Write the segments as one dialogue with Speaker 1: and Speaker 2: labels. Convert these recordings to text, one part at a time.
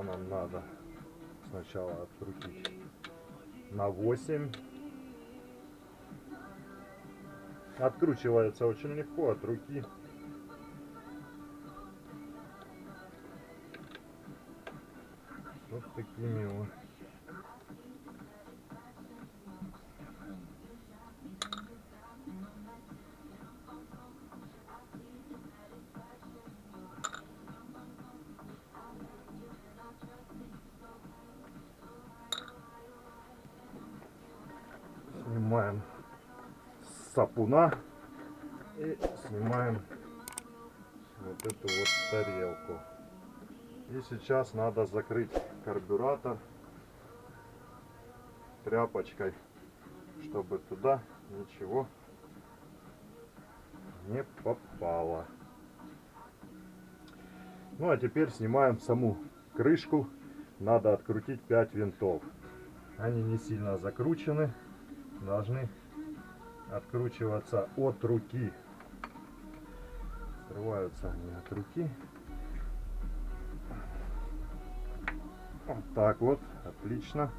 Speaker 1: нам надо сначала открутить на 8. Откручивается очень легко от руки. Вот такими вот. Снимаем с сапуна и снимаем вот эту вот тарелку. И сейчас надо закрыть карбюратор тряпочкой, чтобы туда ничего не попало. Ну а теперь снимаем саму крышку. Надо открутить 5 винтов. Они не сильно закручены, должны откручиваться от руки. Срываются они от руки. Вот так вот, отлично.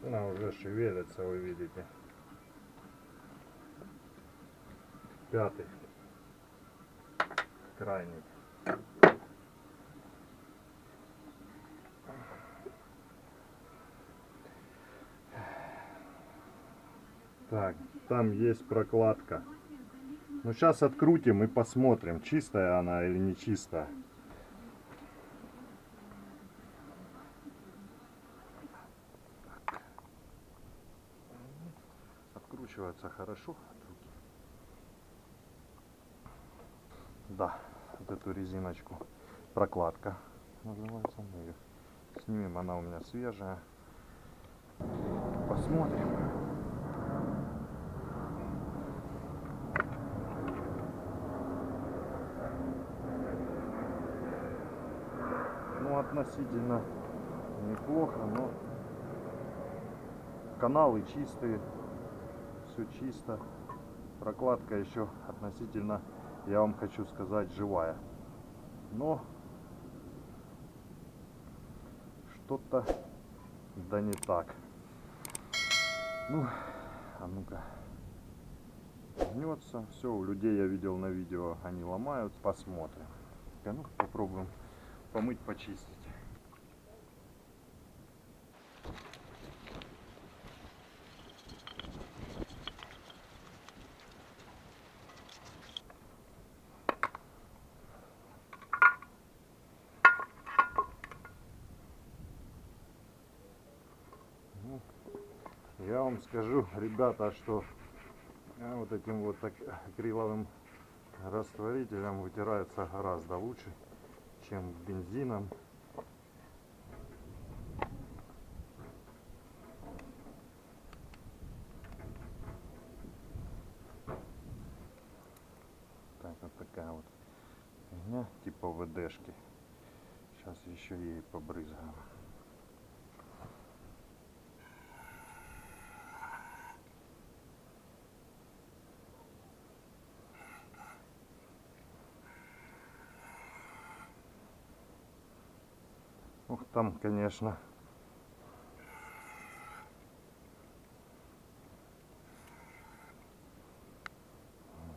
Speaker 1: Она уже шевелится, вы видите. 5-й, крайний. Так, там есть прокладка. Ну, сейчас открутим и посмотрим, чистая она или не чистая. Откручивается хорошо от руки. Да, вот эту резиночку, прокладка называется. Мы ее снимем, она у меня свежая. Посмотрим. Ну, относительно неплохо, но каналы чистые, все чисто. Прокладка еще относительно, я вам хочу сказать, живая. Но что-то да не так. Ну, а ну-ка. Гнется. Все, у людей я видел на видео, они ломают. Посмотрим. Ну, попробуем помыть, почистить. Ну, я вам скажу, ребята, что вот этим вот акриловым растворителем вытирается гораздо лучше, чем бензином. Так, вот такая вот фигня, типа ВДшки. Сейчас еще ей побрызгаем. Ух, там, конечно,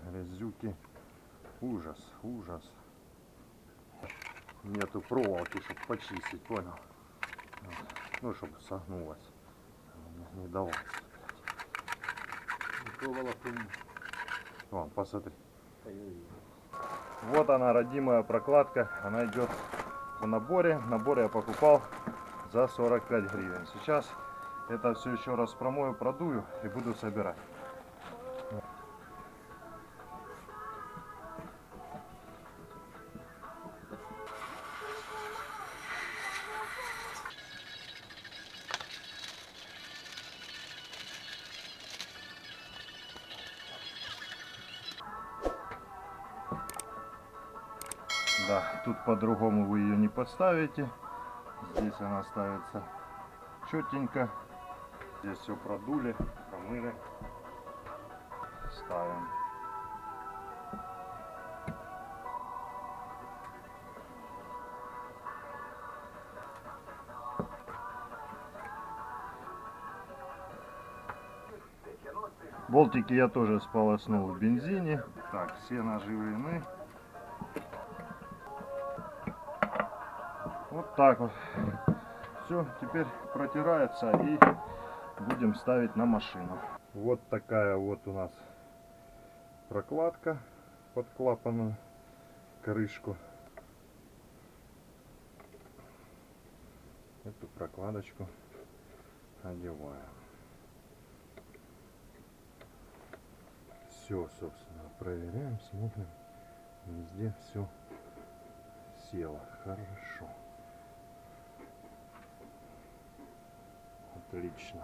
Speaker 1: грязюки. Ужас, ужас. Нету проволоки, чтобы почистить, понял? Вот. Ну, чтобы согнулась. Не давалось. Вон, посмотри. Вот она, родимая прокладка. Она идет в наборе. В наборе я покупал за 45 гривен. Сейчас это все еще раз промою, продую и буду собирать. Да, тут по-другому вы ее не поставите. Здесь она ставится четенько. Здесь все продули, промыли. Ставим. Болтики я тоже сполоснул в бензине. Так, все наживлены. Вот так вот. Все, теперь протирается и будем ставить на машину. Вот такая вот у нас прокладка под клапанную крышку. Эту прокладочку одеваем. Все, собственно, проверяем, смотрим. Везде все село хорошо. Отлично.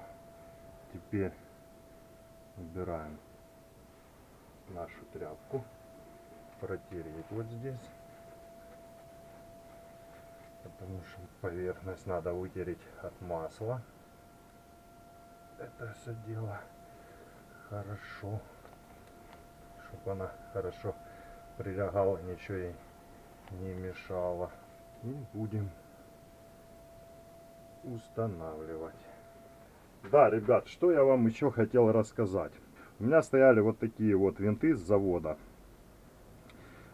Speaker 1: Теперь убираем нашу тряпку. Протереть вот здесь. Потому что поверхность надо вытереть от масла. Это все дело хорошо. Чтобы она хорошо прилегала, ничего ей не мешало. И будем устанавливать. Да, ребят, что я вам еще хотел рассказать. У меня стояли вот такие вот винты с завода.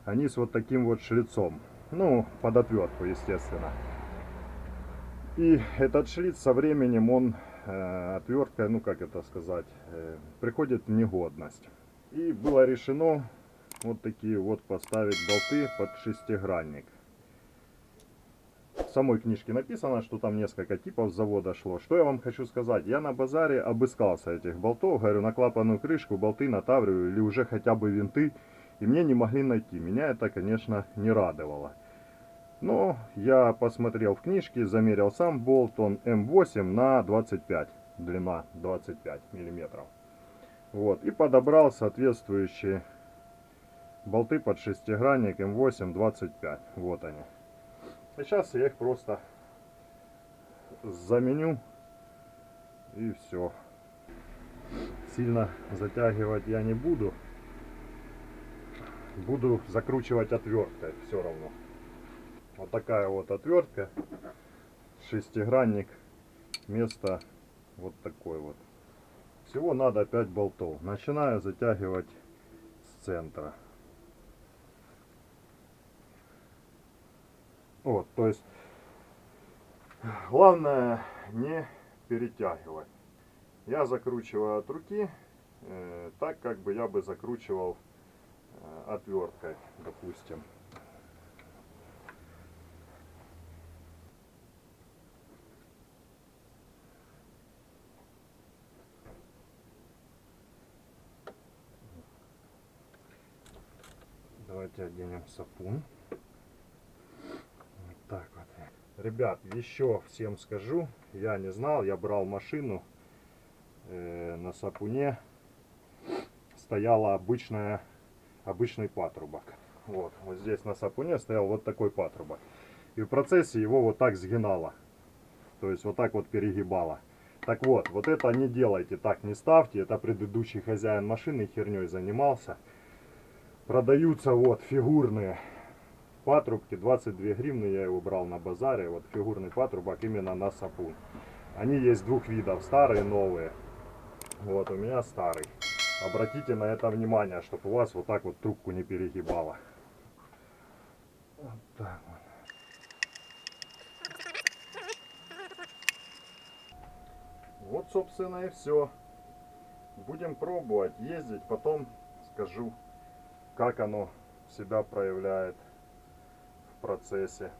Speaker 1: Они с вот таким вот шлицом. Ну, под отвертку, естественно. И этот шлиц со временем, он, отвертка, ну как это сказать, приходит в негодность. И было решено вот такие вот поставить болты под шестигранник. В самой книжке написано, что там несколько типов с завода шло. Что я вам хочу сказать? Я на базаре обыскался этих болтов. Говорю, на клапанную крышку болты натавливаю или уже хотя бы винты. И мне не могли найти. Меня это, конечно, не радовало. Но я посмотрел в книжке, замерил сам болт. Он М8 на 25. Длина 25 миллиметров. Вот. И подобрал соответствующие болты под шестигранник М8 25. Вот они. Сейчас я их просто заменю и все. Сильно затягивать я не буду. Буду закручивать отверткой все равно. Вот такая вот отвертка. Шестигранник. Место вот такой вот. Всего надо 5 болтов. Начинаю затягивать с центра. Вот, то есть главное не перетягивать. Я закручиваю от руки, так как бы я бы закручивал отверткой, допустим. Давайте оденем сапун. Вот так вот. Ребят, еще всем скажу, я не знал, я брал машину, на сапуне стояла обычный патрубок. Вот здесь на сапуне стоял вот такой патрубок. И в процессе его вот так сгинало. То есть вот так вот перегибало. Так вот, вот это не делайте, так не ставьте. Это предыдущий хозяин машины херней занимался. Продаются вот фигурные патрубки, 22 гривны, я его брал на базаре. Вот фигурный патрубок именно на сапун. Они есть двух видов, старые и новые. Вот у меня старый. Обратите на это внимание, чтобы у вас вот так вот трубку не перегибало. Вот так вот. Вот, собственно, и все. Будем пробовать ездить, потом скажу, как оно себя проявляет в процессе.